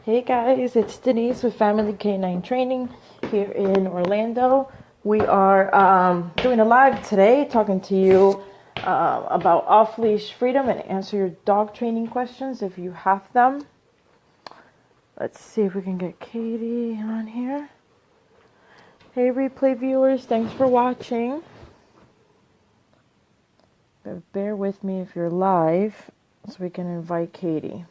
Hey guys, it's Denise with Family K9 Training here in Orlando. We are doing a live today talking to you about off-leash freedom and answer your dog training questions if you have them. Let's see if we can get Katie on here. Hey replay viewers, thanks for watching. Bear with me if you're live so we can invite Katie.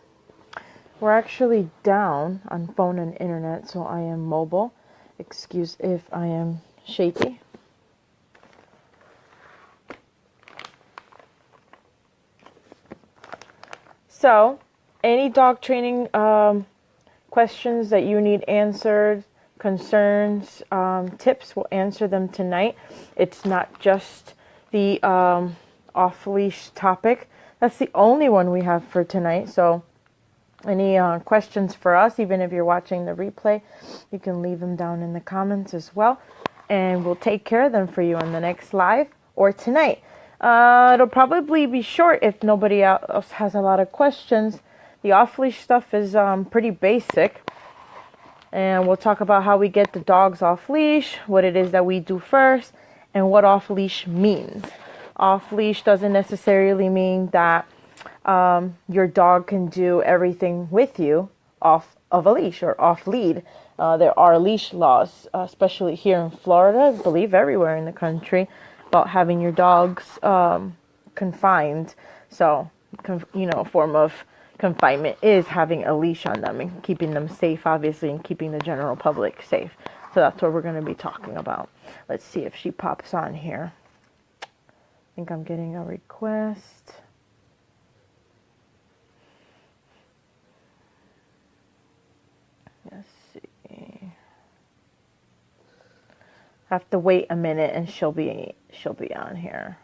We're actually down on phone and internet, so I am mobile. Excuse if I am shaky. So, any dog training questions that you need answered, concerns, tips, we'll answer them tonight. It's not just the off-leash topic. That's the only one we have for tonight, so any questions for us, even if you're watching the replay, you can leave them down in the comments as well. And we'll take care of them for you on the next live or tonight. It'll probably be short if nobody else has a lot of questions. The off-leash stuff is pretty basic. And we'll talk about how we get the dogs off-leash, what it is that we do first, and what off-leash means. Off-leash doesn't necessarily mean that your dog can do everything with you off of a leash or off lead. There are leash laws, especially here in Florida, I believe everywhere in the country, about having your dogs confined. So, a form of confinement is having a leash on them and keeping them safe, obviously, and keeping the general public safe. So that's what we're going to be talking about. Let's see if she pops on here. I think I'm getting a request. Let's see. Have to wait a minute and she'll be on here.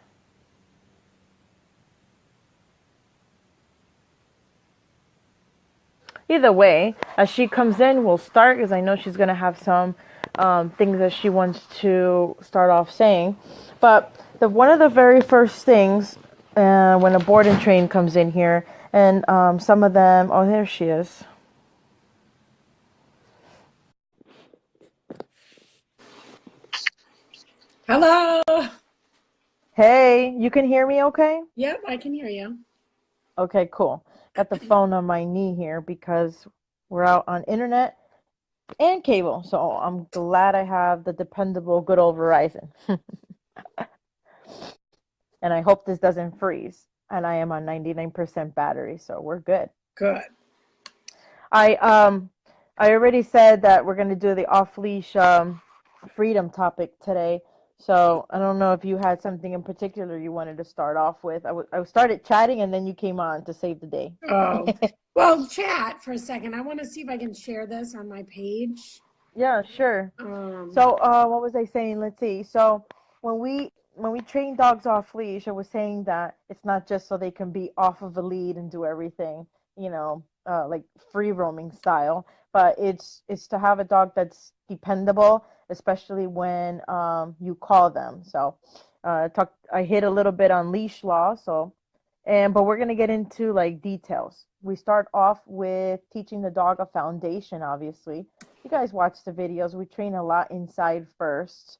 Either way, as she comes in, we'll start because I know she's gonna have some things that she wants to start off saying. But one of the very first things when a board and train comes in here, and some of them, oh, there she is. Hello. Hey, you can hear me okay? Yep, I can hear you. Okay, cool. Got the phone on my knee here because we're out on internet and cable. So I'm glad I have the dependable good old Verizon. And I hope this doesn't freeze. And I am on 99% battery, so we're good. Good. I um I already said that we're gonna do the off-leash freedom topic today. So I don't know if you had something in particular you wanted to start off with. I started chatting and then you came on to save the day. Oh, well, chat for a second. I want to see if I can share this on my page. Yeah, sure. Um, So what was I saying? Let's see. So when we train dogs off leash, I was saying that it's not just so they can be off of a lead and do everything, like free roaming style, but it's to have a dog that's dependable, especially when you call them. So I hit a little bit on leash law, but we're gonna get into like details. We start off with teaching the dog a foundation, obviously. You guys watch the videos. We train a lot inside first.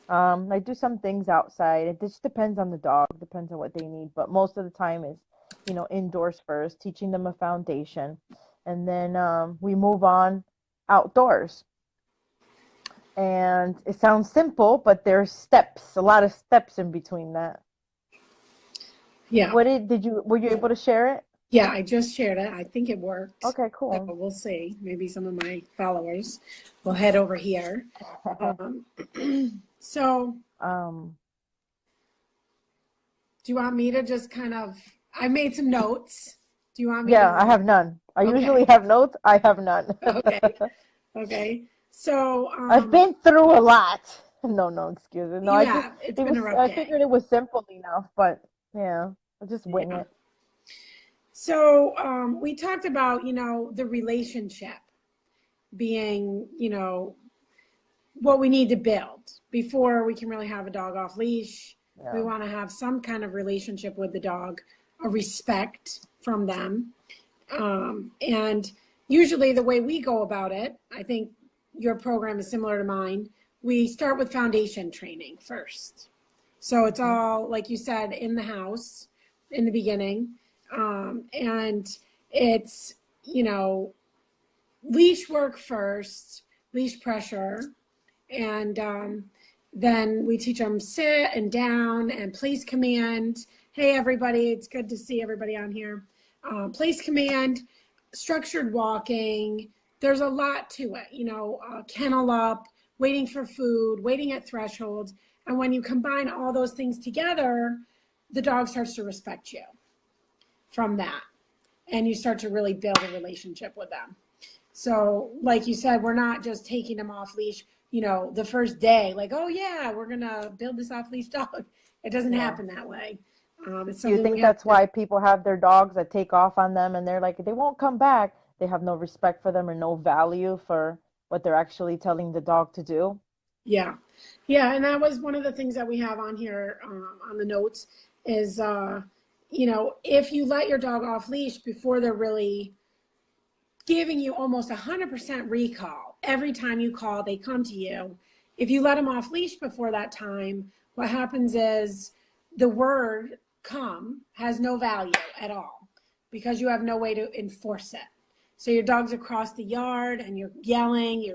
I do some things outside. It just depends on the dog, depends on what they need. But most of the time is, indoors first, teaching them a foundation. And then we move on outdoors. And it sounds simple, but there's steps, a lot of steps in between that. yeah, Were you able to share it? yeah, I just shared it. I think it worked. Okay, So cool. we'll see. Maybe some of my followers will head over here. Um, so um, do you want me to just I made some notes. Do you want me yeah, I to? have none. I usually Okay. have notes. I have none. Okay. Okay. So, I've been through a lot. No, no, excuse me. No, you have. It's been a rough I day. figured it was simple enough, but yeah, I'll just wing Yeah. it. So we talked about, the relationship being, what we need to build before we can really have a dog off leash. We Yeah. want to have some kind of relationship with the dog, a respect from them. And, usually the way we go about it, I think your program is similar to mine. We start with foundation training first. So it's Mhm. all, like you said, in the house in the beginning. And it's, you know, leash work first, leash pressure, and then we teach them sit and down and place command. Hey, everybody, it's good to see everybody on here. Place command, structured walking. There's a lot to it, kennel up, waiting for food, waiting at thresholds. And when you combine all those things together, the dog starts to respect you from that. And you start to really build a relationship with them. So, like you said, we're not just taking them off leash, the first day, like, oh, yeah, we're going to build this off leash dog. It doesn't Yeah. happen that way. It's Do you something we think have that's to, why people have their dogs that take off on them and they're like, they won't come back? They have no respect for them or no value for what they're actually telling the dog to do? yeah. Yeah. And that was one of the things that we have on here on the notes is, if you let your dog off leash before they're really giving you almost 100% recall. Every time you call, they come to you. If you let them off leash before that time, what happens is the word come has no value at all because you have no way to enforce it. So your dog's across the yard and you're yelling,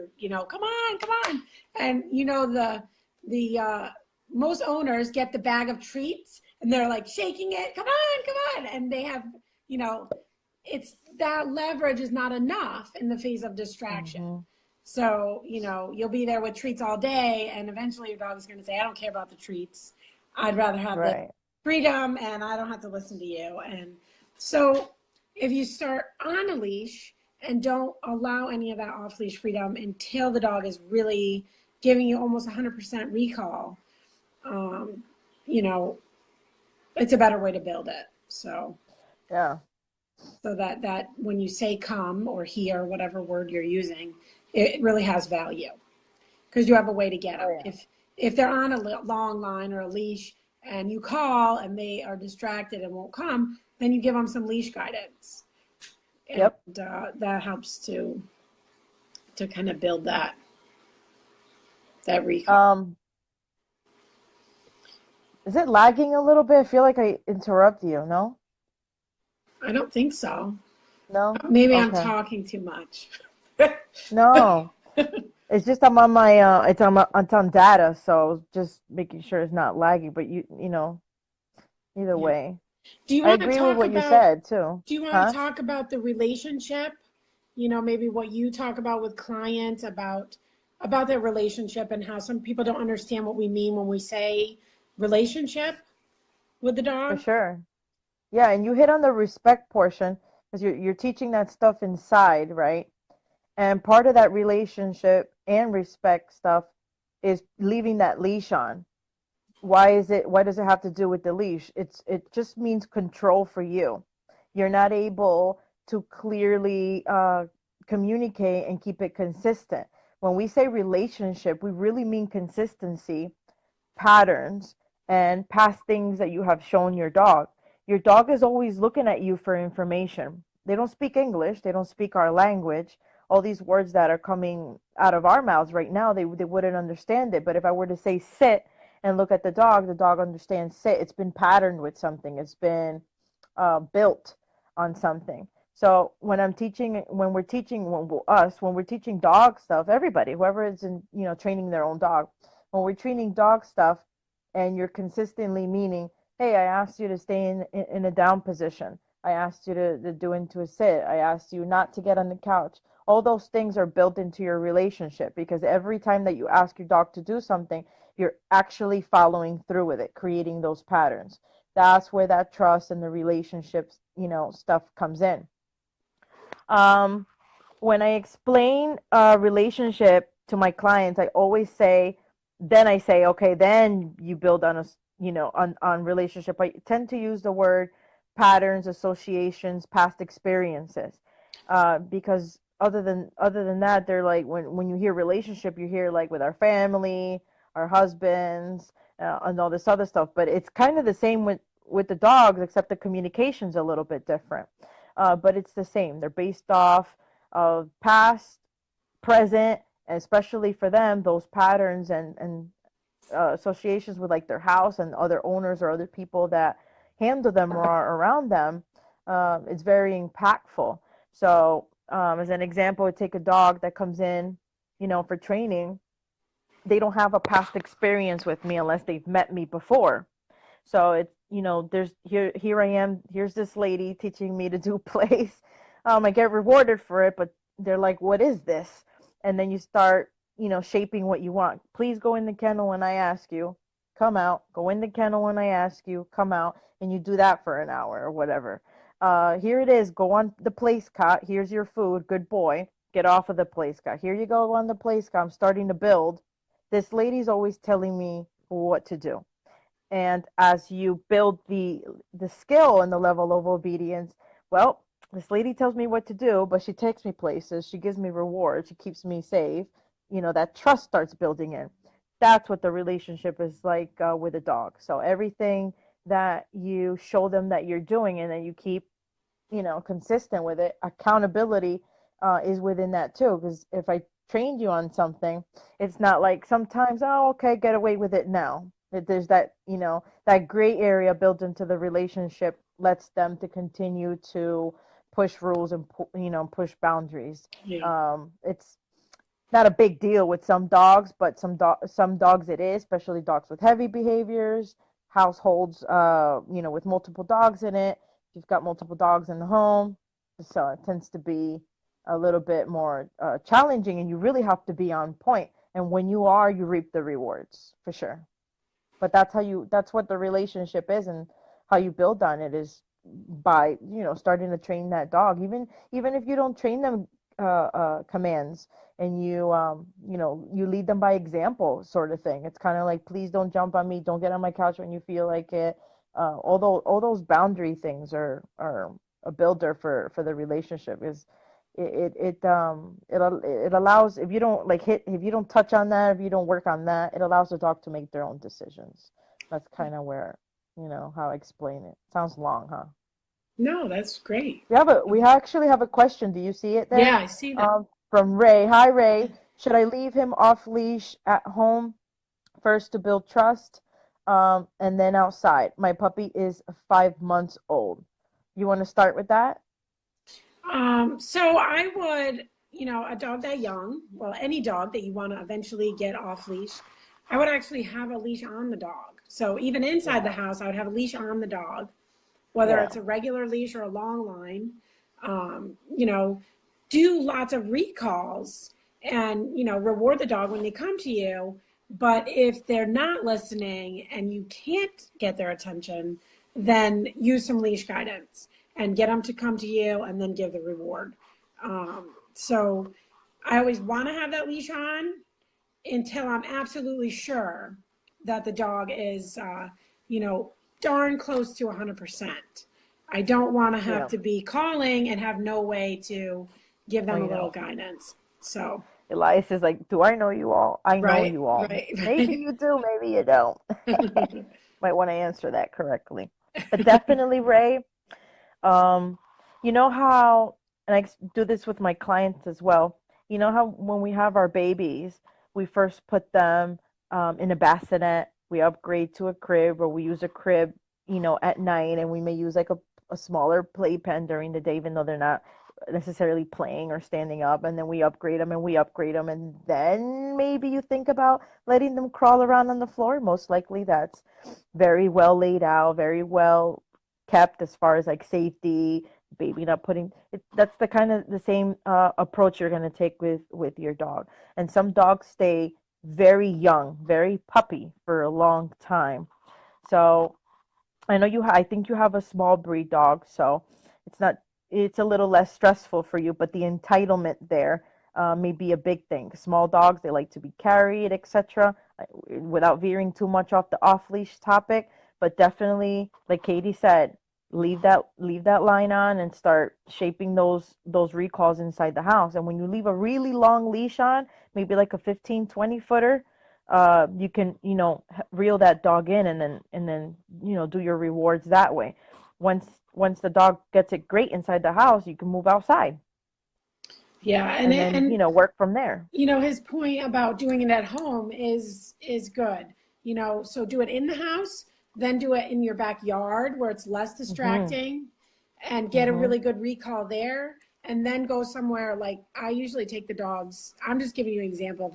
come on, come on. And the most owners get the bag of treats and they're like shaking it, come on, come on. And they have, you know, it's that leverage is not enough in the face of distraction. Hmm. So, you'll be there with treats all day, and eventually your dog is going to say, I don't care about the treats. I'd rather have the Right. freedom, and I don't have to listen to you. And so, if you start on a leash and don't allow any of that off leash freedom until the dog is really giving you almost 100% recall, um, you know, it's a better way to build it. Yeah. So that when you say come or hear, whatever word you're using, it really has value because you have a way to get Oh, them. yeah. If they're on a long line or a leash and you call and they are distracted and won't come, then you give them some leash guidance, and Yep. that helps to kind of build that recall. Um, is it lagging a little bit? I feel like I interrupt you, no? I don't think so. No? Maybe I'm Okay. talking too much. No. It's just I'm on my it's on data, so I was just making sure it's not lagging, but either Yeah. way. Do you I want to agree with talk what you about said too. Do you want to Huh? talk about the relationship? Maybe what you talk about with clients about their relationship and how some people don't understand what we mean when we say relationship with the For dog. sure. Yeah, and you hit on the respect portion because you're teaching that stuff inside, right? And part of that relationship and respect stuff is leaving that leash on. Why does it have to do with the leash? It just means control for you. You're not able to clearly communicate and keep it consistent. When we say relationship, we really mean consistency, patterns, and past things that you have shown your dog. Your dog is always looking at you for information. They don't speak English, they don't speak our language. All these words that are coming out of our mouths right now, they wouldn't understand it. But if I were to say sit and look at the dog understands sit. It's been patterned with something, it's been built on something. So when we're teaching dog stuff, everybody, whoever is in, training their own dog, when we're training dog stuff, and you're consistently meaning, hey, I asked you to stay in a down position. I asked you to do into a sit. I asked you not to get on the couch. All those things are built into your relationship because every time that you ask your dog to do something, you're actually following through with it, creating those patterns. That's where that trust and the relationships, stuff comes in. Um, when I explain a relationship to my clients, I always say, then I say, okay, then you build on on relationship. I tend to use the word patterns, associations, past experiences, because other than that, they're like when you hear relationship, you hear like with our family, our husbands, and all this other stuff. But it's kind of the same with the dogs, except the communication's a little bit different. But it's the same. They're based off. of past, present, and especially for them, those patterns and associations with like their house and other owners or other people that handle them or are around them, it's very impactful. So, as an example, take a dog that comes in, for training. They don't have a past experience with me unless they've met me before. So it's, there's here I am, here's this lady teaching me to do plays. I get rewarded for it, but they're like, what is this? And then you start, shaping what you want. Please go in the kennel when I ask you, come out. Go in the kennel when I ask you, come out. And you do that for an hour or whatever. Here it is, go on the place cot. Here's your food, good boy. Get off of the place cot. Here you go on the place cot. I'm starting to build. This lady's always telling me what to do. And as you build the skill and the level of obedience, well, this lady tells me what to do, but she takes me places, she gives me rewards, she keeps me safe. That trust starts building in. That's what the relationship is like with a dog. So everything that you show them that you're doing and then you keep consistent with it, accountability is within that too. Because if I trained you on something, it's not like sometimes, oh, okay, get away with it now. There's that, that gray area built into the relationship lets them to continue to push rules and, push boundaries. Yeah. It's not a big deal with some dogs, but some dogs it is, especially dogs with heavy behaviors, households, with multiple dogs in it. If you've got multiple dogs in the home, so it tends to be a little bit more challenging, and you really have to be on point. And when you are, you reap the rewards for sure. But that's what the relationship is, and how you build on it is by, starting to train that dog. Even if you don't train them commands, and you lead them by example, sort of thing. It's kind of like, please don't jump on me, don't get on my couch when you feel like it. Although all those boundary things are a builder for the relationship. Is it allows, if you don't if you don't touch on that, if you don't work on that, it allows the dog to make their own decisions. That's kind of where, how I explain it. Sounds long, huh? No, that's great. We actually have a question. Do you see it there? Yeah, I see that. From Ray. Hi, Ray. Should I leave him off leash at home first to build trust, and then outside? My puppy is 5 months old. You want to start with that? So I would, a dog that young, well, any dog that you want to eventually get off leash, I would actually have a leash on the dog. So even inside the house, I would have a leash on the dog, whether it's a regular leash or a long line. Do lots of recalls and, reward the dog when they come to you. But if they're not listening and you can't get their attention, then use some leash guidance and get them to come to you and then give the reward. So I always want to have that leash on until I'm absolutely sure that the dog is, darn close to 100%. I don't want to have to be calling and have no way to give them a little guidance. So Elias is like, do I know you all? I know you all. Right. Maybe you do, maybe you don't. Might want to answer that correctly. But definitely, Ray, you know how, and I do this with my clients as well, you know how when we have our babies, we first put them in a bassinet, we upgrade to a crib, or we use a crib, at night, and we may use like a smaller playpen during the day, even though they're not necessarily playing or standing up, and then we upgrade them and we upgrade them, and then maybe you think about letting them crawl around on the floor. Most likely that's very well laid out, very well kept as far as like safety, baby not putting it. That's the kind of the same approach you're going to take with your dog. And some dogs stay very young, very puppy for a long time. So I know I think you have a small breed dog, so it's not, it's a little less stressful for you, but the entitlement there may be a big thing. Small dogs, they like to be carried, etc., without veering too much off the off-leash topic. But definitely, like Katie said, leave that line on and start shaping those recalls inside the house. And when you leave a really long leash on, maybe like a 15-20 footer, you can, reel that dog in, and then do your rewards that way. Once the dog gets it great inside the house, you can move outside. Yeah, and then, work from there. his point about doing it at home is good. So do it in the house, then do it in your backyard where it's less Hmm. distracting and get a Hmm. really good recall there, and then go somewhere. Like I usually take the dogs. I'm just giving you an example of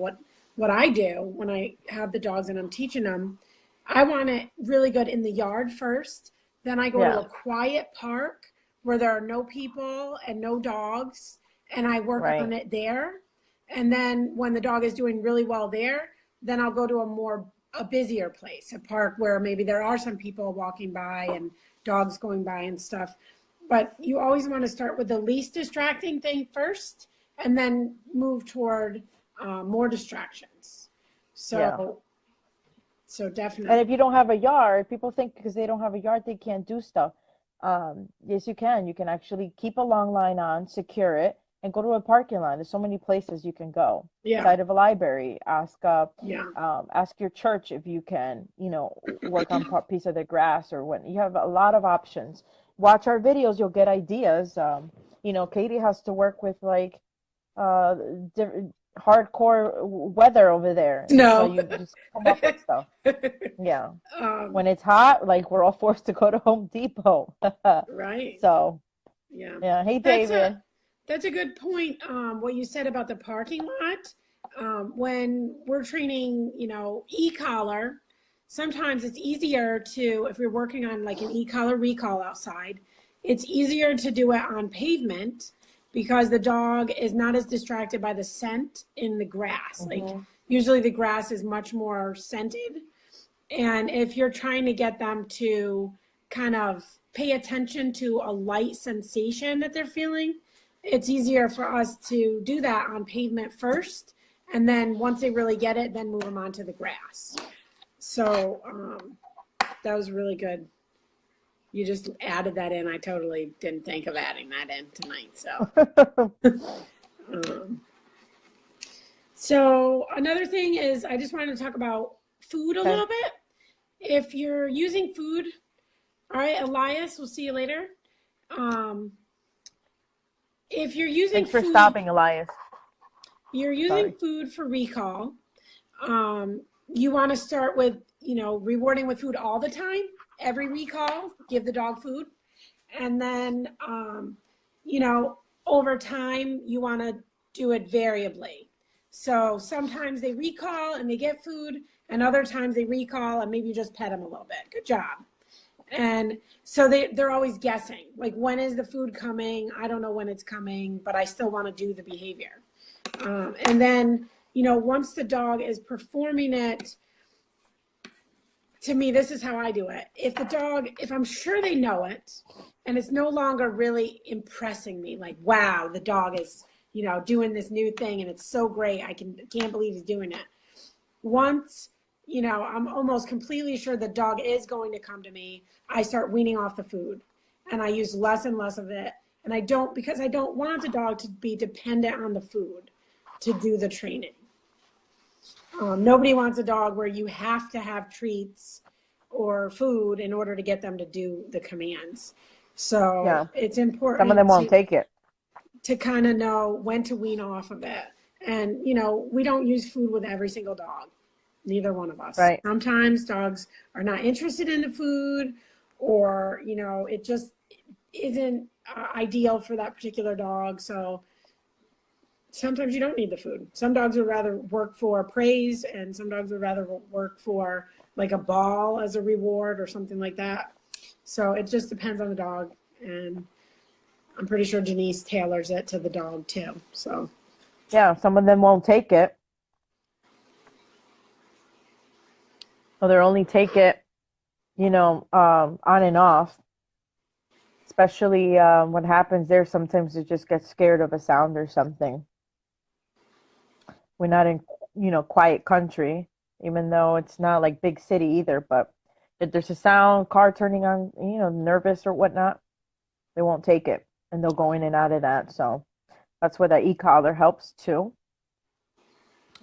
what I do when I have the dogs and I'm teaching them. I want it really good in the yard first. Then I go to Yeah, a quiet park where there are no people and no dogs, and I work right. on it there. And then when the dog is doing really well there, then I'll go to a busier place, a park where maybe there are some people walking by and dogs going by and stuff. But you always want to start with the least distracting thing first, and then move toward more distractions. Yeah. So, so And definitely. if you don't have a yard, people think because they don't have a yard, they can't do stuff. Yes, you can. You can actually keep a long line on, secure it, and go to a parking lot. There's so many places you can go. Yeah, Side of a library. yeah. Ask your church if you can, work on piece of the grass or what. You have a lot of options. Watch our videos, you'll get ideas. Katie has to work with like uh hardcore weather over there, and so No. you just come up with stuff. Yeah. um, When it's hot, like we're all forced to go to Home Depot. right. So, Yeah. yeah. Hey, That's a David. that's a good point. What you said about the parking lot. When we're training, e-collar, sometimes it's easier to, if we're working on like an e-collar recall outside, it's easier to do it on pavement because the dog is not as distracted by the scent in the grass. Like Hmm. usually the grass is much more scented. And if you're trying to get them to kind of pay attention to a light sensation that they're feeling, it's easier for us to do that on pavement first. And then once they really get it, then move them onto the grass. So that was really good. You just added that in. I totally didn't think of adding that in tonight. Um, so another thing is, I just wanted to talk about food a Okay. little bit. If you're using food, all right, Elias, we'll see you later. Um, if Thanks for stopping, Elias. you're using Sorry. food for recall, you want to start with, rewarding with food all the time. Every recall, give the dog food. And then, you know, over time, you want to do it variably. So sometimes they recall and they get food, and other times they recall and maybe you just pet them a little bit. Good job. And so they're always guessing, like, when is the food coming? I don't know when it's coming, but I still want to do the behavior. And then, once the dog is performing it, to me, this is how I do it. If I'm sure they know it and it's no longer really impressing me, like, wow, the dog is, doing this new thing and it's so great. Can't believe he's doing it. Once, I'm almost completely sure the dog is going to come to me, I start weaning off the food and I use less and less of it. And because I don't want the dog to be dependent on the food to do the training. Nobody wants a dog where you have to have treats or food in order to get them to do the commands. So Yeah. it's Some of important them won't take it. to kind of know when to wean off of it. And, we don't use food with every single dog, neither one of us. Right. Sometimes dogs are not interested in the food, or, it just isn't ideal for that particular dog. So sometimes you don't need the food. Some dogs would rather work for praise, and some dogs would rather work for like a ball as a reward or something like that. So it just depends on the dog. And I'm pretty sure Denise tailors it to the dog too. So, Yeah. Some of them won't take it, or they'll only take it, on and off. Especially what happens there, sometimes they just get scared of a sound or something. We're not in, quiet country, even though it's not like big city either. But if there's a sound, car turning on, nervous or whatnot, they won't take it, and they'll go in and out of that. So that's where that e-collar helps too.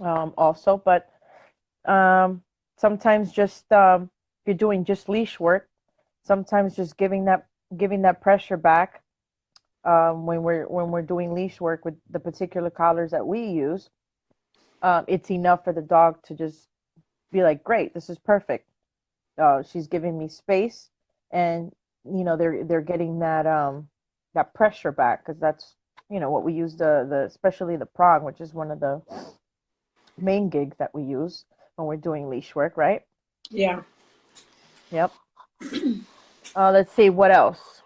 Also, but um, sometimes just if you're doing just leash work, sometimes just giving that pressure back when we're doing leash work with the particular collars that we use, it's enough for the dog to just be like, great, this is perfect. She's giving me space, and they're getting that pressure back, because that's what we use, the especially the prong, which is one of the main gigs that we use when we're doing leash work, right? Yeah. Yep. Let's see what else.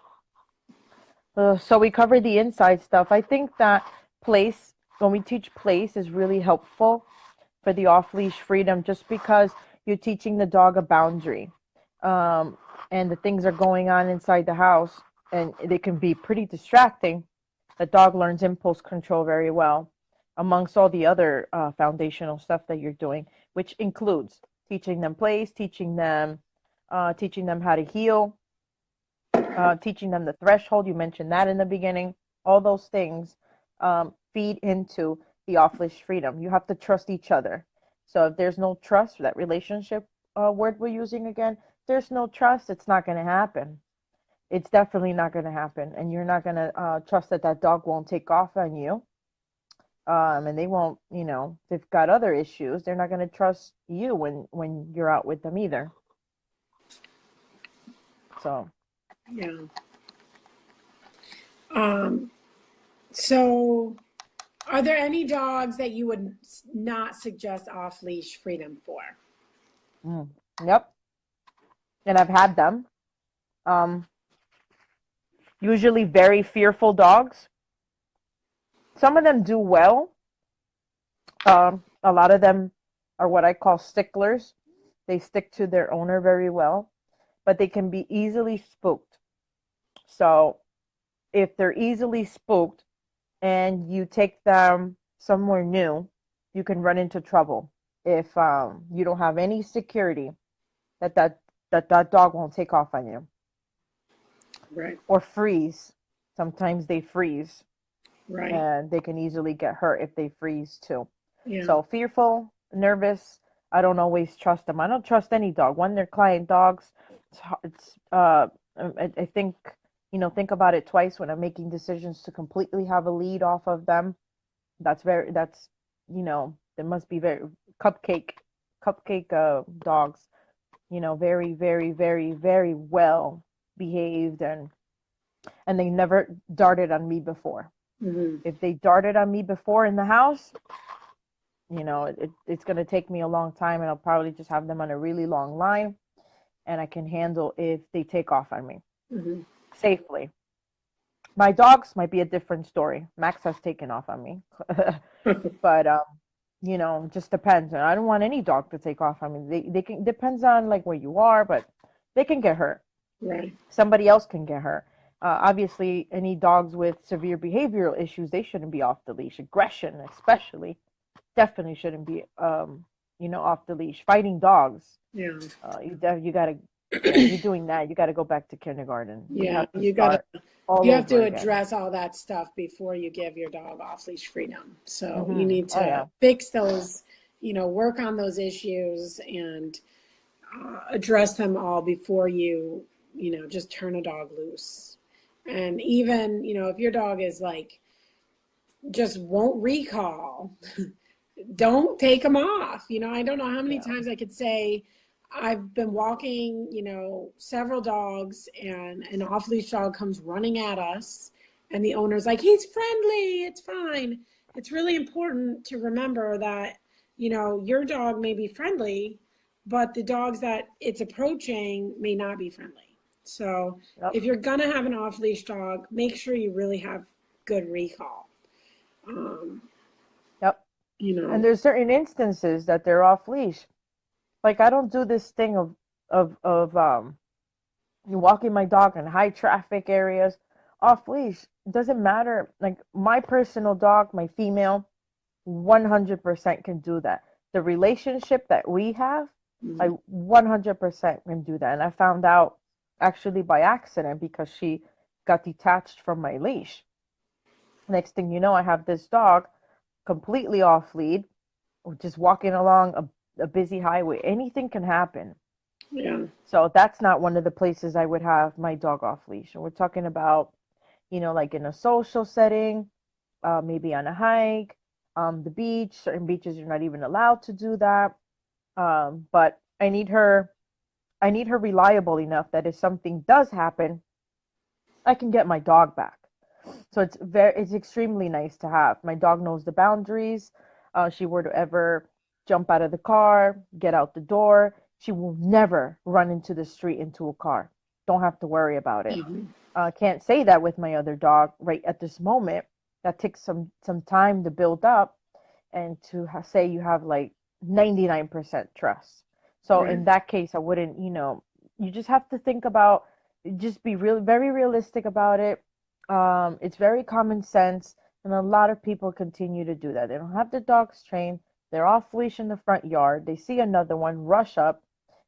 So we covered the inside stuff. I think that place, when we teach place, is really helpful for the off-leash freedom, just because you're teaching the dog a boundary. Um, and the things are going on inside the house, and they can be pretty distracting. The dog learns impulse control very well, amongst all the other foundational stuff that you're doing, which includes teaching them place, teaching them how to heel, teaching them the threshold. You mentioned that in the beginning. All those things feed into the off-leash freedom. You have to trust each other. So if there's no trust, that relationship word we're using again, there's no trust, it's not going to happen. It's definitely not going to happen. And you're not going to trust that that dog won't take off on you. And they won't, they've got other issues. They're not going to trust you when you're out with them either. So, Yeah. So are there any dogs that you would not suggest off leash freedom for? yep. And I've had them. Um, Usually very fearful dogs. Some of them do well. A lot of them are what I call sticklers. They stick to their owner very well, but they can be easily spooked. So if they're easily spooked and you take them somewhere new, you can run into trouble if you don't have any security that dog won't take off on you. Right. Or freeze. Sometimes they freeze, Right. and they can easily get hurt if they freeze too. Yeah. So fearful, nervous, I don't always trust them. I don't trust any dog. When they're client dogs, I think, think about it twice when I'm making decisions to completely have a lead off of them. That's, there must be very cupcake dogs, very, very, very, very well behaved, and they never darted on me before. Mm-hmm. If they darted on me before in the house, it's going to take me a long time, and I'll probably just have them on a really long line, and I can handle if they take off on me safely. My dogs might be a different story. Max has taken off on me, but it just depends. And I don't want any dog to take off on me. They can, depends on like where you are, but they can get hurt. Right. Somebody else can get hurt. Obviously, any dogs with severe behavioral issues, they shouldn't be off the leash. Aggression, especially, definitely shouldn't be, off the leash. Fighting dogs, Yeah. you gotta, if you're doing that, you gotta go back to kindergarten. You Yeah. have to start all You have to over again. address all that stuff before you give your dog off leash freedom. So you Mm-hmm. need Oh to yeah. fix those, work on those issues and address them all before you, just turn a dog loose. And even, if your dog is like, just won't recall, don't take them off. I don't know how many Yeah. times I could say, I've been walking, several dogs, and an off leash dog comes running at us, and the owner's like, he's friendly, it's fine. It's really important to remember that, your dog may be friendly, but the dogs that it's approaching may not be friendly. So Yep. if you're going to have an off leash dog, make sure you really have good recall. Um, Yep. you And know, there's certain instances that they're off leash. Like I don't do this thing of you walking my dog in high traffic areas off leash. It doesn't matter. Like my personal dog, my female, 100% can do that. The relationship that we have, I 100% can do that. And I found out actually by accident because she got detached from my leash. Next thing you know, I have this dog completely off lead, just walking along a busy highway. Anything can happen. yeah. So that's not one of the places I would have my dog off leash. And we're talking about, like in a social setting, maybe on a hike, the beach. Certain beaches you're not even allowed to do that. But I need her reliable enough that if something does happen, I can get my dog back. So it's extremely nice to have. My dog knows the boundaries. She were to ever jump out of the car, get out the door, she will never run into the street into a car. Don't have to worry about it. Mhm. Can't say that with my other dog right at this moment. That takes some time to build up and to say you have like 99% trust. So Right. in that case, I wouldn't, you just have to think about, just be real, very realistic about it. It's very common sense, and a lot of people continue to do that. They don't have the dogs trained. They're off leash in the front yard. They see another one, rush up,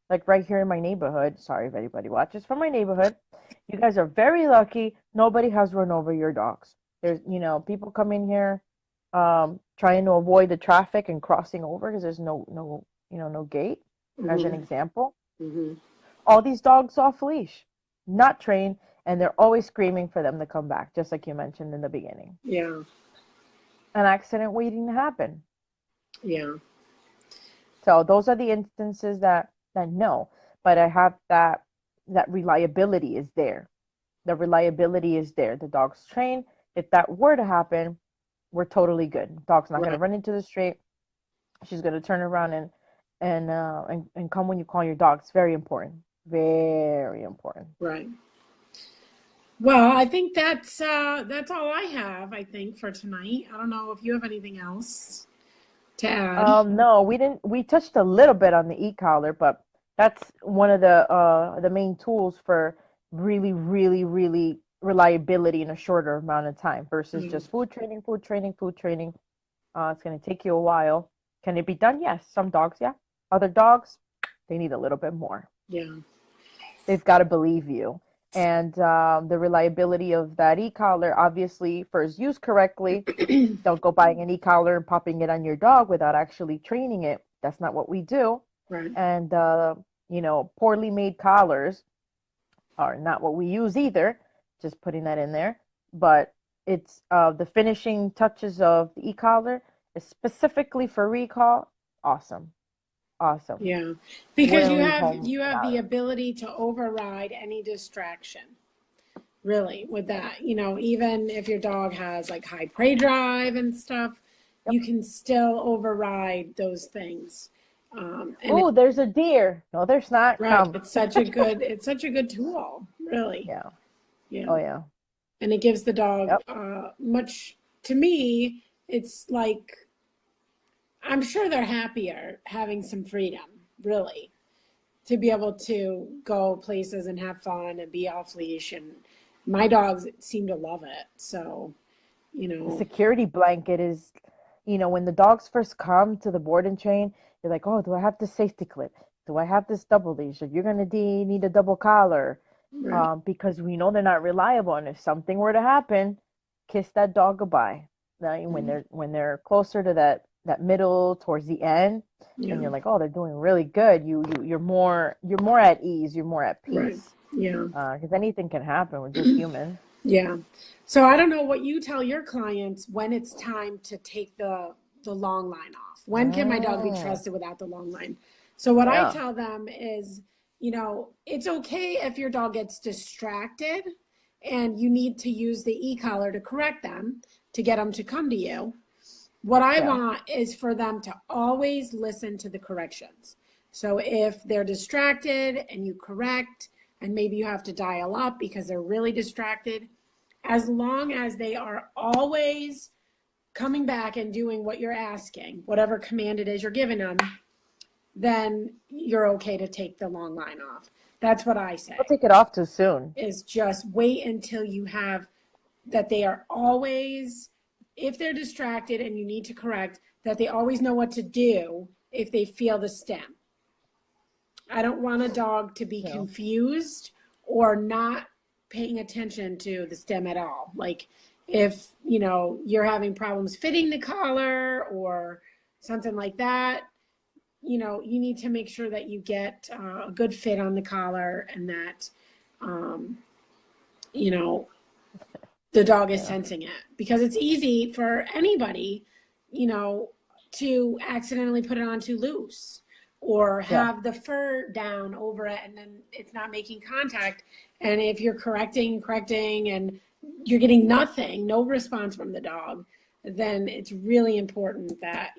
like right here in my neighborhood. Sorry if anybody watches from my neighborhood. You guys are very lucky. Nobody has run over your dogs. There's, people come in here, trying to avoid the traffic and crossing over because there's no gate, as an Mhm. example. Mhm. All these dogs off leash, not trained, and they're always screaming for them to come back, just like you mentioned in the beginning. Yeah. An accident waiting to happen. Yeah. So those are the instances that no, but I have that reliability is there. The reliability is there. The dog's trained. If that were to happen, we're totally good. Dog's not going to Right. run into the street. She's going to turn around and come when you call your dog. It's very important. Very important. Right. Well, I think that's all I have, I think, for tonight. I don't know if you have anything else to add. No, we didn't. We touched a little bit on the e-collar, but that's one of the main tools for really, really, really reliability in a shorter amount of time versus Mm. just food training, food training, food training. It's going to take you a while. Can it be done? Yes. Some dogs, yeah. Other dogs, they need a little bit more. Yeah. They've got to believe you. And the reliability of that e-collar, obviously, for its used correctly, don't go buying an e-collar and popping it on your dog without actually training it. That's not what we do. Right. And, poorly made collars are not what we use either. Just putting that in there. But it's the finishing touches of the e-collar is specifically for recall. Awesome. Awesome. Yeah. Because Wouldn't leave home you have without the it. ability to override any distraction. Really, with that, even if your dog has like high prey drive and stuff, Yep. you can still override those things. And Oh, there's a deer. No, there's not. right, Come. it's such a good tool, really. Yeah. Yeah. Oh, yeah. And it gives the dog Yep. much, to me, it's like, I'm sure they're happier having some freedom, really, to be able to go places and have fun and be off leash. And my dogs seem to love it. So, you The know, security blanket is, when the dogs first come to the board and train, you're like, oh, do I have this safety clip? Do I have this double leash? If you're gonna need a double collar, right, because we know they're not reliable, and if something were to happen, kiss that dog goodbye. Now, when they're closer to that middle towards the end, yeah, and you're like, oh, they're doing really good. You're more at ease. You're more at right, peace. yeah, Because anything can happen. We're just human. yeah. So I don't know what you tell your clients when it's time to take the long line off. When can my dog be Mm, trusted without the long line? So what I yeah, tell them is, it's okay if your dog gets distracted and you need to use the e-collar to correct them to get them to come to you. What I yeah. want is for them to always listen to the corrections. So if they're distracted and you correct, and maybe you have to dial up because they're really distracted, as long as they are always coming back and doing what you're asking, whatever command it is you're giving them, then you're okay to take the long line off. That's what I Don't say, take it off too soon. is just wait until you have that they are always, if they're distracted and you need to correct, that they always know what to do if they feel the stem. I don't want a dog to be No. confused or not paying attention to the stem at all. Like if, you're having problems fitting the collar or something like that, you need to make sure that you get a good fit on the collar and that, um, you know, the dog is Yeah. sensing it, because it's easy for anybody, you know, to accidentally put it on too loose or Yeah. have the fur down over it and then it's not making contact. And if you're correcting and you're getting nothing, no response from the dog, then it's really important that,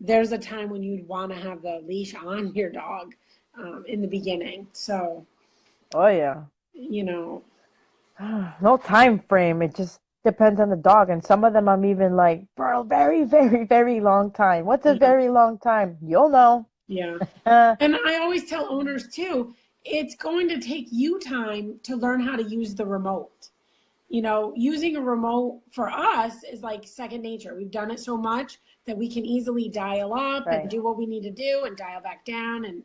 there's a time when you'd want to have the leash on your dog in the beginning. So, Oh yeah. you know, No time frame. It just depends on the dog. And some of them I'm even like, for a very, very, very long time. What's a yeah, very long time? You'll know. yeah. Uh, And I always tell owners too, it's going to take you time to learn how to use the remote. Using a remote for us is like second nature. We've done it so much that we can easily dial up and right. do what we need to do and dial back down. And,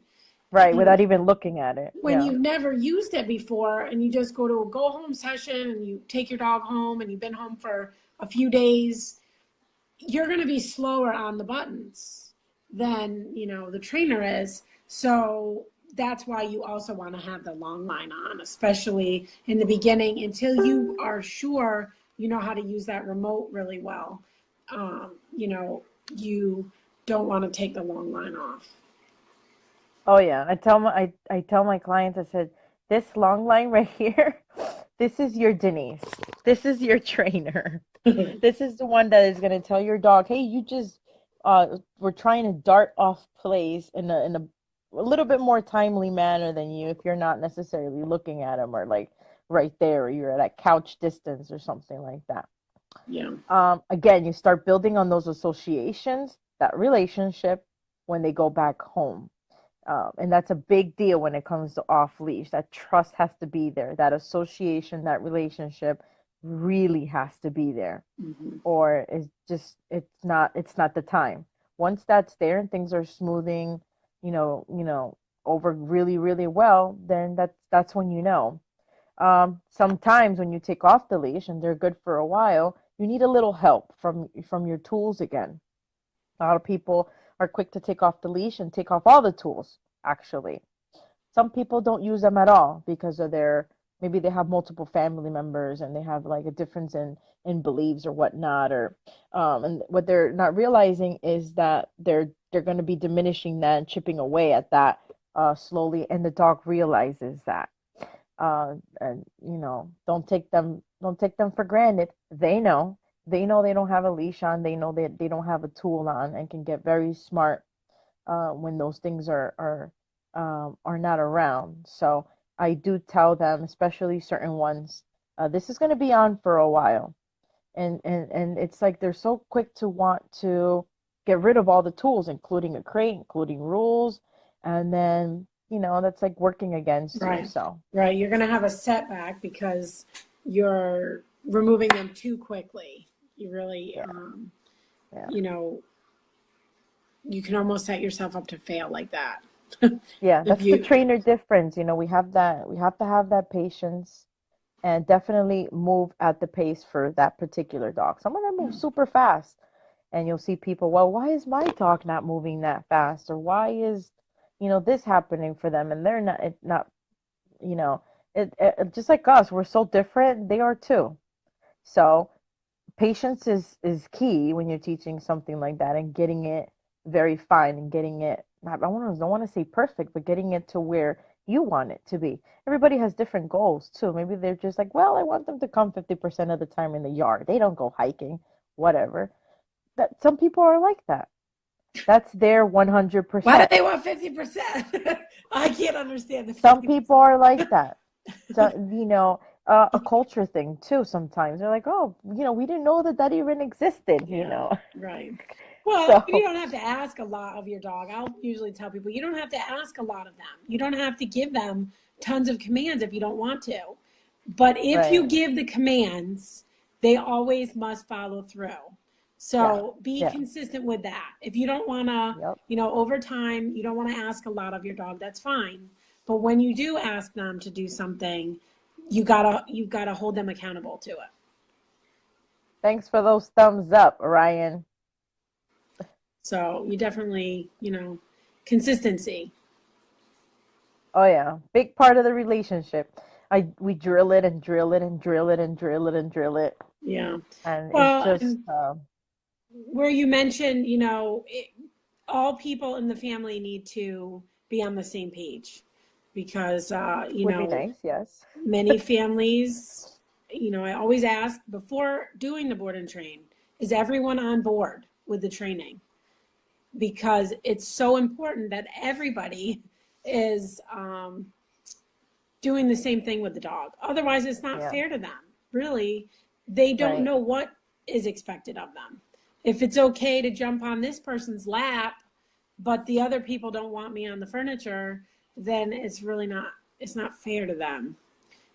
Right. you know, Without even looking at it. when Yeah. you've never used it before and you just go to a go home session and you take your dog home and you've been home for a few days, you're going to be slower on the buttons than the trainer is. So that's why you also want to have the long line on, especially in the beginning, until you are sure you know how to use that remote really well. You don't want to take the long line off. Oh yeah. I tell my clients, I said, this long line right here, this is your Denise. This is your trainer. This is the one that is going to tell your dog, hey, you just we're trying to dart off plays in a little bit more timely manner than you if you're not necessarily looking at them or like right there or you're at a couch distance or something like that. Yeah. Again, you start building on those associations, that relationship when they go back home. And that's a big deal when it comes to off leash. That trust has to be there. That association, that relationship really has to be there. Mm-hmm. Or it's not the time. Once that's there and things are smoothing, over really, really well, then that's when you know. Sometimes when you take off the leash and they're good for a while, you need a little help from your tools again. A lot of people are quick to take off the leash and take off all the tools, actually. Some people don't use them at all because of their maybe they have multiple family members and they have like a difference in beliefs or whatnot or and what they're not realizing is that they're going to be diminishing that and chipping away at that slowly and the dog realizes that and don't take them for granted. They know they don't have a leash on, they know that they don't have a tool on and can get very smart when those things are not around. So I do tell them, especially certain ones, this is going to be on for a while, and it's like they're so quick to want to get rid of all the tools, including a crate, including rules, and then that's like working against you. Right. So Right. You're going to have a setback because you're removing them too quickly. You really, yeah, yeah. you know, you can almost set yourself up to fail like that. Yeah, If that's the you, trainer difference. We have to have that patience and definitely move at the pace for that particular dog. Some of them move super fast, and you'll see people, well, why is my dog not moving that fast? Or why is, this happening for them? And they're not, it not, you know, just like us, we're so different. They are too. So patience is key when you're teaching something like that and getting it very fine and getting it not I want to don't want to say perfect, but getting it to where you want it to be. Everybody has different goals too. Maybe they're just like, well, I want them to come 50% of the time in the yard. They don't go hiking, whatever. That some people are like that. That's their why do 100%. they want 50%? I can't understand the Some people are like 50%. that. So, a culture thing too sometimes. They're like, oh, we didn't know that even existed. Yeah, right. Well, you So, don't have to ask a lot of your dog. I'll usually tell people you don't have to ask a lot of them. You don't have to give them tons of commands if you don't want to. But if you right. give the commands, they always must follow through. Yeah. So be Yeah. consistent with that. If you don't want to, Yep. over time, you don't want to ask a lot of your dog, that's fine. But when you do ask them to do something, you gotta hold them accountable to it. Thanks for those thumbs up, Ryan. So you definitely, consistency. Oh yeah, big part of the relationship. We drill it and drill it and drill it and drill it and drill it, Yeah. and it's Well, just and where you mentioned, all people in the family need to be on the same page because, would be nice, yes. many families, I always ask before doing the board and train, is everyone on board with the training? Because it's so important that everybody is doing the same thing with the dog. Otherwise, it's not Yeah, fair to them. Really, they don't right. know what is expected of them. If it's okay to jump on this person's lap, but the other people don't want me on the furniture, then it's not fair to them.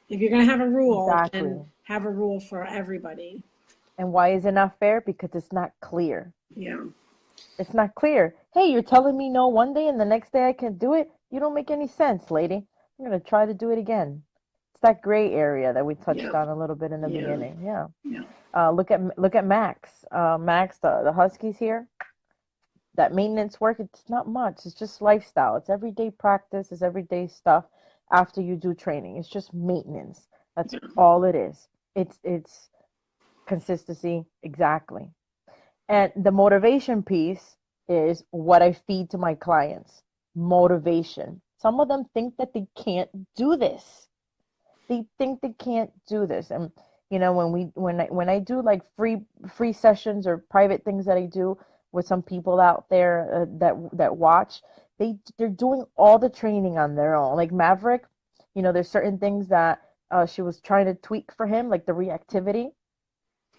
If you're going to have a rule, then Exactly. have a rule for everybody. And why is it not fair? Because it's not clear. Yeah. It's not clear. Hey, you're telling me no one day and the next day I can do it? You don't make any sense, lady. I'm going to try to do it again. It's that gray area that we touched Yeah. on a little bit in the Yeah. beginning. Yeah. Yeah. Look at Max. Max, the Huskies here. That maintenance work, it's not much. It's just lifestyle. It's everyday practice. It's everyday stuff after you do training. It's just maintenance. That's Yeah. all it is. It's consistency, exactly. And the motivation piece is what I feed to my clients. Motivation. Some of them think that they can't do this. They think they can't do this. And when I do like free sessions or private things that I do with some people out there that watch, they're doing all the training on their own. Like Maverick, there's certain things that she was trying to tweak for him, like the reactivity,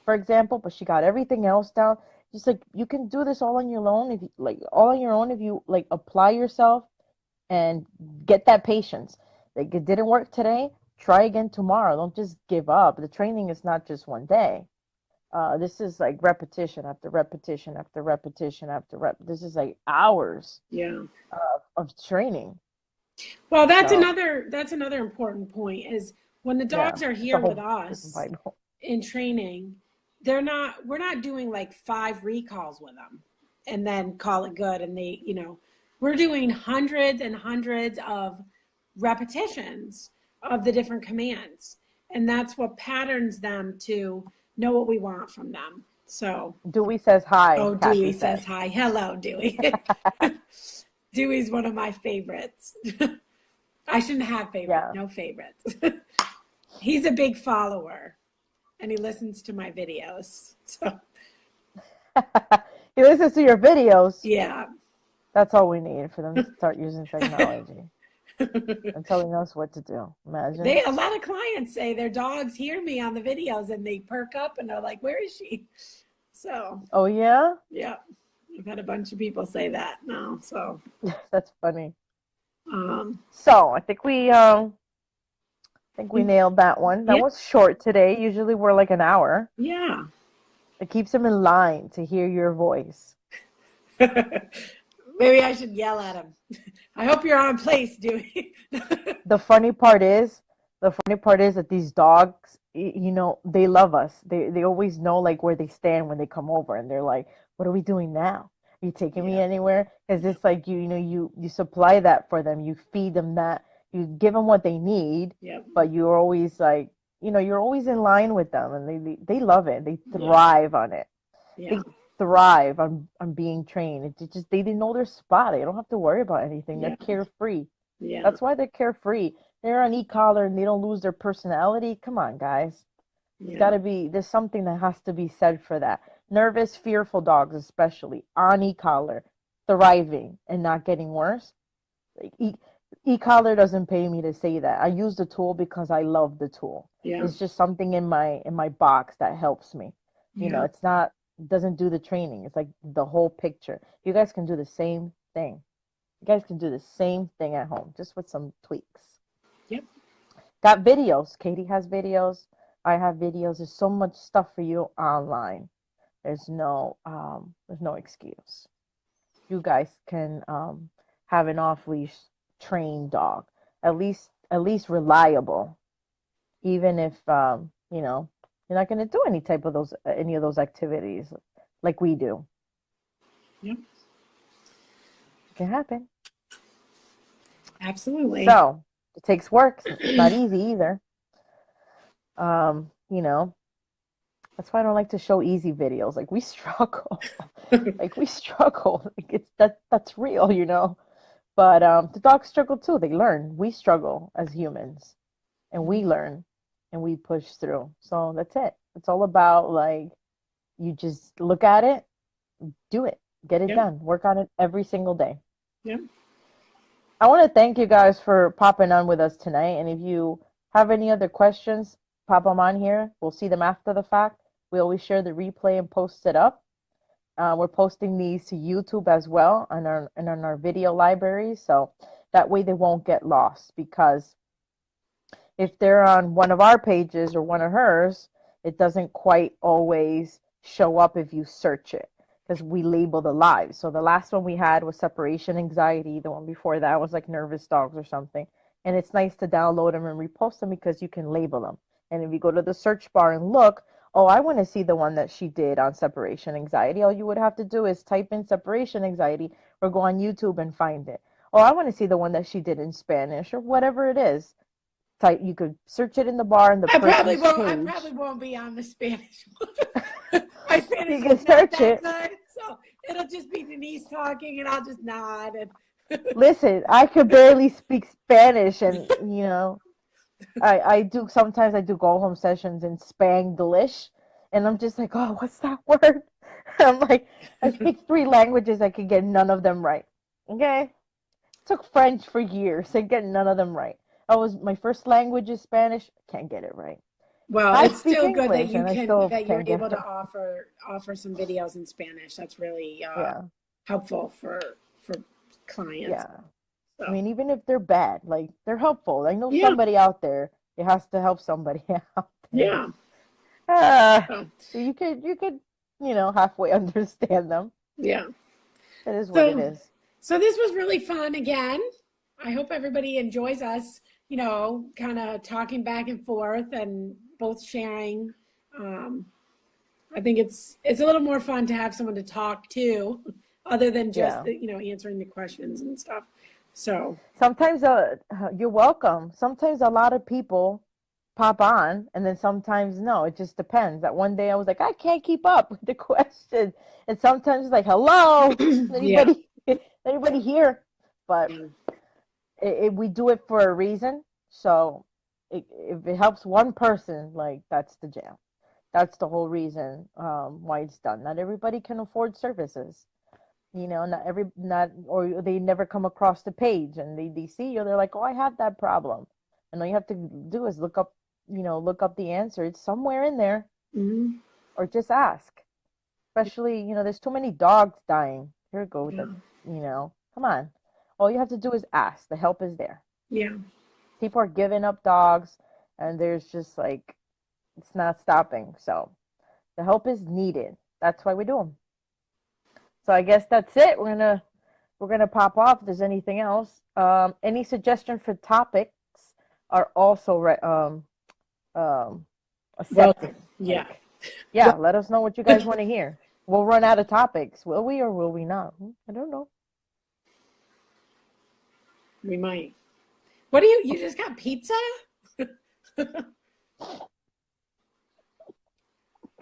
for example, but she got everything else down. Just like you can do this all on your own if you like apply yourself and get that patience. Like it didn't work today, try again tomorrow. Don't just give up. The training is not just one day. This is like repetition after repetition after repetition after rep. This is like hours Yeah. of training. Well, So that's another important point is when the yeah, dogs are it's a here with whole freaking us Bible. in training, we're not doing like 5 recalls with them and then call it good. And we're doing hundreds and hundreds of repetitions of the different commands. And that's what patterns them to know what we want from them. So, Dewey says hi, oh, Kathy Dewey said. says hi. Hello, Dewey. Dewey's one of my favorites. I shouldn't have favorites, Yeah. no favorites. He's a big follower and he listens to my videos. So, He listens to your videos. yeah. That's all we need for them to start using technology and telling us what to do. Imagine. A lot of clients say their dogs hear me on the videos and they perk up and they're like, "Where is she?" So, Oh yeah? yeah. I've had a bunch of people say that now. So, That's funny. um, So I think we nailed that one. That yeah, was short today. Usually we're like an hour. yeah. It keeps them in line to hear your voice. Maybe I should yell at him. I hope you're on place, Dewey. The funny part is, that these dogs, they love us. They always know like where they stand when they come over, and they're like, "What are we doing now? Are you taking me Yeah, anywhere?" Because it's like you supply that for them. You feed them that. You give them what they need, yeah, but you're always like, you're always in line with them, and they love it. They yeah, thrive on it. yeah, They thrive on being trained. It just they know their spot. They don't have to worry about anything. They're yeah, carefree. yeah, That's why they're carefree. They're on e-collar and they don't lose their personality. Come on, guys. yeah, There's something that has to be said for that. Nervous, fearful dogs, especially on e-collar, thriving and not getting worse. Like, e-collar doesn't pay me to say that. I use the tool because I love the tool. yeah, It's just something in my box that helps me. yeah, It's not, it doesn't do the training. It's like the whole picture. You guys can do the same thing. You guys can do the same thing at home, just with some tweaks. yep, Got videos. Katie has videos. I have videos. There's so much stuff for you online. There's no excuse. You guys can have an off leash trained dog, at least reliable, even if you're not going to do any of those activities like we do. yep, It can happen. absolutely. So It takes work. It's not easy either. You know, that's why I don't like to show easy videos. Like we struggle. Like we struggle. Like that's real, you know. But the dogs struggle too. They learn. We struggle as humans, and we learn, and we push through. So that's it. It's all about like you just look at it, do it, get it Yep. done, work on it every single day. Yep. I want to thank you guys for popping on with us tonight. And if you have any other questions, pop them on here. We'll see them after the fact. We always share the replay and post it up. We're posting these to YouTube as well and on our video library. So that way they won't get lost, because if they're on one of our pages or one of hers, it doesn't quite always show up if you search it, because we label the lives. So the last one we had was separation anxiety. The one before that was like nervous dogs or something. And it's nice to download them and repost them because you can label them. And if you go to the search bar and look, oh, I want to see the one that she did on separation anxiety, all you would have to do is type in separation anxiety or go on YouTube and find it. Oh, I want to see the one that she did in Spanish or whatever it is. Type, you could search it in the bar in the person's I page. probably won't be on the Spanish one. My Spanish You can is not search that it. good, so it'll just be Denise talking, and I'll just nod. And Listen, I could barely speak Spanish, and you know, sometimes I do go home sessions in Spanglish, and I'm just like, oh, what's that word? I'm like, I speak three languages, I could get none of them right. Okay, took French for years and get none of them right. I was my first language is Spanish, can't get it right. well, I it's speak still good that English, and I still you're can't get able it to offer some videos in Spanish. That's really right. Yeah, helpful for clients. yeah. I So mean, even if they're bad, like they're helpful. I know yeah, somebody out there. It has to help somebody out there. yeah. So So you could, halfway understand them. yeah. It is what it So is. so this was really fun again. I hope everybody enjoys us, kind of talking back and forth and both sharing. Um, I think it's a little more fun to have someone to talk to, other than just Yeah. answering the questions and stuff. So Sometimes you're welcome. Sometimes a lot of people pop on, and then sometimes no. It just depends. That one day I was like, I can't keep up with the question, and sometimes it's like, hello, yeah, anybody, anybody here? But yeah, we do it for a reason. So if it helps one person, like that's the jam. That's the whole reason why it's done. Not everybody can afford services. Not or they never come across the page and they see you. They're like, oh, I have that problem, and all you have to do is look up the answer. It's somewhere in there, hmm or just ask. Especially, there's too many dogs dying. Here we go with yeah, come on. All you have to do is ask. The help is there. yeah. People are giving up dogs, and there's just like it's not stopping. So the help is needed. That's why we do them. So I guess that's it. We're gonna pop off. If there's anything else, any suggestion for topics are also Welcome. accepted. Yeah. Like, yeah, let us know what you guys want to hear. We'll run out of topics. Will we or will we not? I don't know. We might. What do you just got pizza?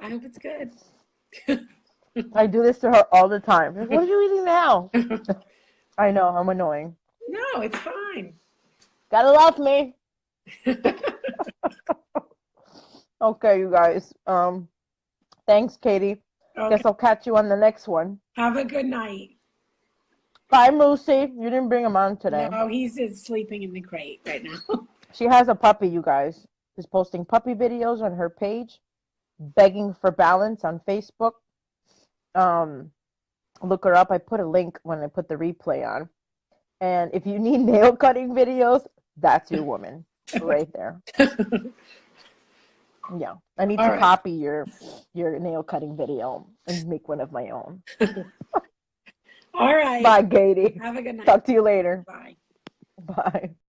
I hope it's good. I do this to her all the time. Like, what are you eating now? I know, I'm annoying. No, it's fine. Gotta love me. Okay, you guys. Thanks, Katie. Okay. Guess I'll catch you on the next one. Have a good night. Bye, Lucy. You didn't bring him on today. No, he's sleeping in the crate right now. She has a puppy, you guys. She's posting puppy videos on her page, begging for balance on Facebook. Um, Look her up. I put a link when I put the replay on. And if you need nail cutting videos, that's your woman right there. Yeah, I need All to right. copy your nail cutting video and make one of my own. All right. Bye, Katie. Have a good night. Talk to you later. Bye. Bye.